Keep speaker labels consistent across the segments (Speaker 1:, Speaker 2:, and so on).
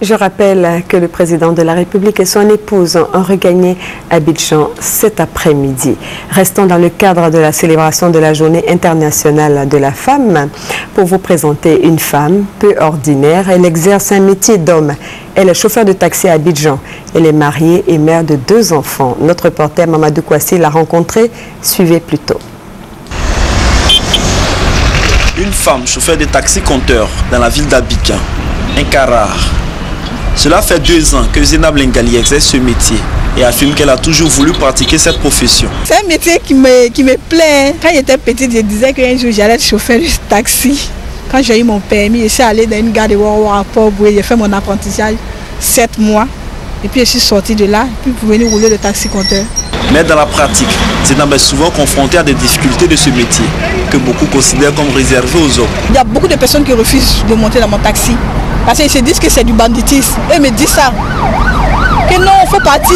Speaker 1: Je rappelle que le président de la République et son épouse ont regagné Abidjan cet après-midi. Restons dans le cadre de la célébration de la Journée internationale de la femme pour vous présenter une femme peu ordinaire. Elle exerce un métier d'homme. Elle est chauffeur de taxi à Abidjan. Elle est mariée et mère de 2 enfants. Notre reporter Mamadou Kouassi l'a rencontrée. Suivez plutôt.
Speaker 2: Une femme chauffeur de taxi-compteur dans la ville d'Abidjan. Un cas rare. Cela fait 2 ans que Zainab Lengali exerce ce métier et affirme qu'elle a toujours voulu pratiquer cette profession.
Speaker 3: C'est un métier qui me plaît. Quand j'étais petite, je disais qu'un jour j'allais être chauffeur de taxi. Quand j'ai eu mon permis, je suis allée dans une gare de Wawa à Port-Boué. J'ai fait mon apprentissage 7 mois. Et puis je suis sortie de là pour venir rouler le taxi-compteur.
Speaker 2: Mais dans la pratique, Zainab est souvent confrontée à des difficultés de ce métier que beaucoup considèrent comme réservé aux hommes.
Speaker 3: Il y a beaucoup de personnes qui refusent de monter dans mon taxi. Parce qu'ils se disent que c'est du banditisme. Eux me disent ça. Que non, il faut partir.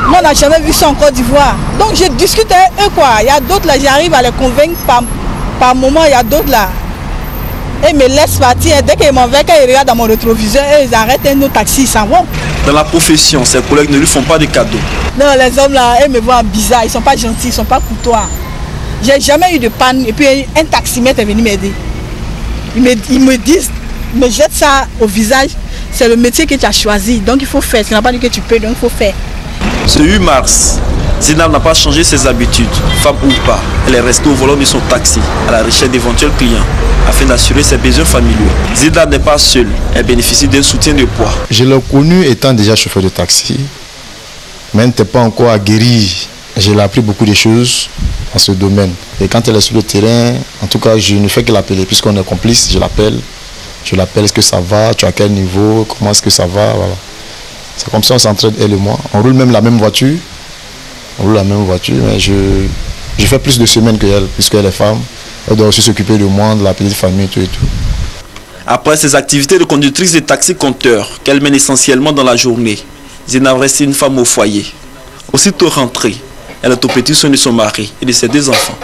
Speaker 3: Nous, on n'a jamais vu ça en Côte d'Ivoire. Donc je discute avec eux quoi. Il y a d'autres là, j'arrive à les convaincre par moment, il y a d'autres là. Ils me laissent partir. Dès qu'ils m'en veulent, quand ils regardent dans mon rétroviseur, ils arrêtent un autre taxi, ils s'en vont.
Speaker 2: Dans la profession, ses collègues ne lui font pas de cadeaux.
Speaker 3: Non, les hommes là, ils me voient bizarre, ils ne sont pas gentils, ils ne sont pas courtois. J'ai jamais eu de panne et puis un taximètre est venu m'aider. Ils me disent, me jette ça au visage, c'est le métier que tu as choisi, donc il faut faire. Tu n'as pas dit que tu peux, donc il faut faire.
Speaker 2: Ce 8 mars, Zainab n'a pas changé ses habitudes, femme ou pas. Elle est restée au volant de son taxi, à la recherche d'éventuels clients, afin d'assurer ses besoins familiaux. Zainab n'est pas seule, elle bénéficie d'un soutien de poids.
Speaker 4: Je l'ai connu étant déjà chauffeur de taxi, mais elle n'était pas encore aguerrie. Je l'ai appris beaucoup de choses dans ce domaine. Et quand elle est sur le terrain, en tout cas, je ne fais que l'appeler, puisqu'on est complice, je l'appelle. Je l'appelle, est-ce que ça va, tu es à quel niveau, comment est-ce que ça va, voilà. C'est comme ça on s'entraide, elle et moi. On roule même la même voiture, mais je fais plus de semaines qu'elle, puisqu'elle est femme. Elle doit aussi s'occuper de moi, de la petite famille, tout et tout.
Speaker 2: Après ses activités de conductrice de taxi-compteur, qu'elle mène essentiellement dans la journée, Zainab reste une femme au foyer. Aussitôt rentrée, elle est au petit soin de son mari et de ses 2 enfants.